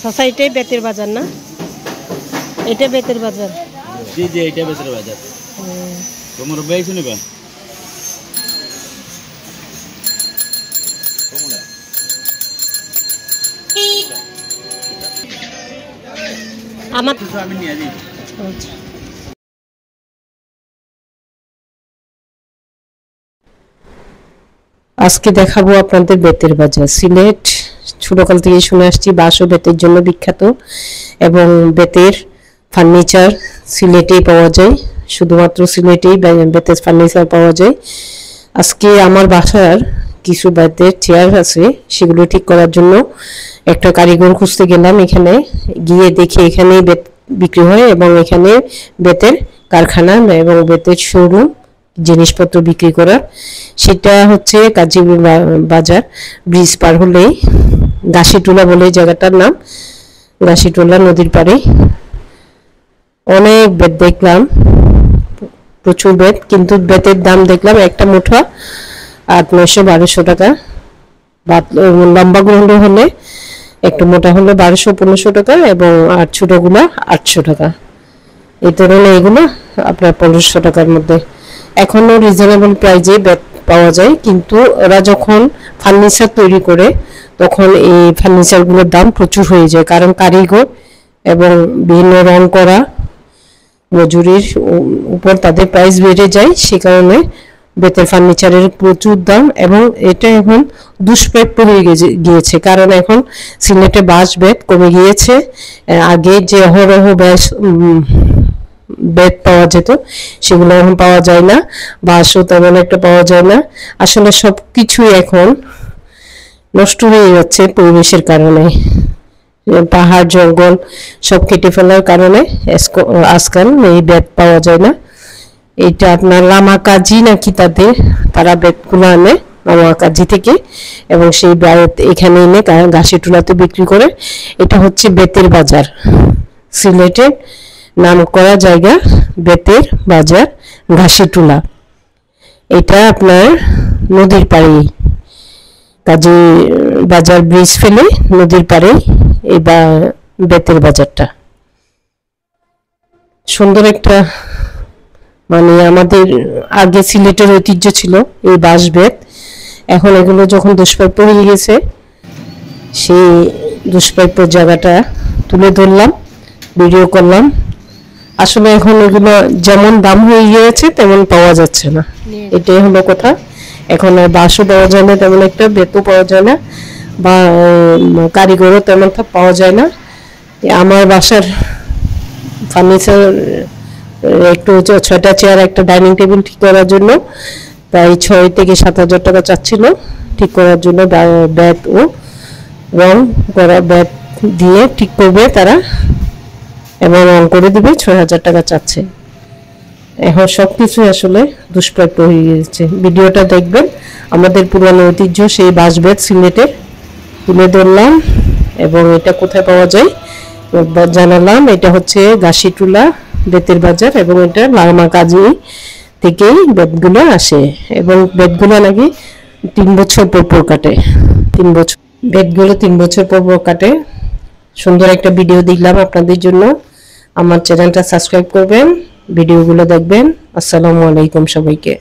চাচা এটাই বেতের বাজার না? এটা বেতের বাজার? জি জি, এটা বেতের বাজার। তোমার বেশি নেবে? আমার আমি নিয়ে দিই। আজকে দেখাবো আপনাদের বেতের বাজার। সিলেট ছোটকাল থেকে শুনে আসছি বাঁশ ও বেতের জন্য বিখ্যাত, এবং বেতের ফার্নিচার সিলেটেই পাওয়া যায়, শুধুমাত্র সিলেটেই বেতের ফার্নিচার পাওয়া যায়। আজকে আমার বাসার কিছু বেতের চেয়ার আছে, সেগুলো ঠিক করার জন্য একটা কারিগর খুঁজতে গেলাম। এখানে গিয়ে দেখি এখানেই বেত বিক্রি হয় এবং এখানে বেতের কারখানা এবং বেতের শোরুম, জিনিসপত্র বিক্রি করা। সেটা হচ্ছে গাজীপুর বাজার, ব্রিজ পার হলেই গাছিটোলা বলে জায়গাটার নাম। গাছিটোলা নদীর পাড়ে অনেক বেত দেখলাম, প্রচুর বেত, কিন্তু বেতের দাম দেখলাম একটা মুঠা 800-900-1200 টাকা। লম্বা গুলো হলে একটু মোটা হলে 1200-1500 টাকা, এবং আর ছোটগুলো 800 টাকা। এই ধরনের এগুলো আপনার 1500 টাকার মধ্যে। এখনো রিজনেবল প্রাইজে বেত পাওয়া যায়, কিন্তু ওরা যখন ফার্নিচার তৈরি করে তখন এই ফার্নিচারগুলোর দাম প্রচুর হয়ে যায়, কারণ কারিগর এবং বিভিন্ন রং করা মজুরির উপর তাদের প্রাইস বেড়ে যায়। সে কারণে বেতের ফার্নিচারের প্রচুর দাম, এবং এটা এখন দুষ্প্রাপ্য হয়ে গিয়েছে, কারণ এখন সিলেটে বাঁশ বেত কমে গিয়েছে। আগে যে অহরহ বেত পাওয়া যেত সেগুলো এখন পাওয়া যায় না, বাঁশও তেমন একটা পাওয়া যায় না। আসলে সবকিছুই এখন নষ্ট হয়ে যাচ্ছে পরিবেশের কারণে, পাহাড় জঙ্গল সব কেটে ফেলার কারণে আজকাল এই বেত পাওয়া যায় না। এটা আপনার লামা কাজি নাকি তারা বেতগুলো আনে লামা কাজি থেকে, এবং সেই বেত এখানে এনে গাছিটোলাতে বিক্রি করে। এটা হচ্ছে বেতের বাজার, সিলেটের নাম করা জায়গা বেতের বাজার ঘাসিটোলা। এটা আপনার নদীর পাড়ে, কাজী বাজার ব্রিজ ফেলে নদীর পাড়ে এই বেতের বাজারটা। সুন্দর একটা, মানে আমাদের আগে সিলেটের ঐতিহ্য ছিল এই বাঁশ বেত। এখন এগুলো যখন দুষ্প্রাপ্য হয়ে গেছে, সেই দুষ্প্রাপ্য জায়গাটা তুলে ধরলাম, ভিডিও করলাম। আসলে এখন এগুলো যেমন দাম হয়ে গিয়েছে তেমন পাওয়া যাচ্ছে না, এটাই হলো কথা। এখন বাঁশও পাওয়া যায় না তেমন একটা, বেতও পাওয়া যায় না, বা কারিগরও তেমন পাওয়া যায় না। আমার বাসার ফার্নিচার একটু 6টা চেয়ার, একটা ডাইনিং টেবিল ঠিক করার জন্য প্রায় 6 থেকে 7,000 টাকা চাচ্ছিল ঠিক করার জন্য। বেত ও রং করা বেত দিয়ে ঠিক করবে তারা, এবং রং করে দিবে, 6,000 টাকা চাচ্ছে। এখন সবকিছু আসলে দুষ্প্রাপ্য হয়ে গেছে। ভিডিওটা দেখবেন, আমাদের পুরানো ঐতিহ্য সেই বাঁশ বেত সিলেটের তুলে ধরলাম, এবং এটা কোথায় পাওয়া যায় জানালাম। এটা হচ্ছে গাছিটোলা বেতের বাজার, এবং এটা লামা কাজি থেকেই বেতগুলো আসে, এবং বেতগুলো নাকি 3 বছর পর কাটে। 3 বছর বেতগুলো 3 বছর পর কাটে। সুন্দর একটা ভিডিও দিলাম আপনাদের জন্য। আমার চ্যানেলটা সাবস্ক্রাইব করবেন, ভিডিওগুলো দেখবেন। আসসালামু আলাইকুম সবাইকে।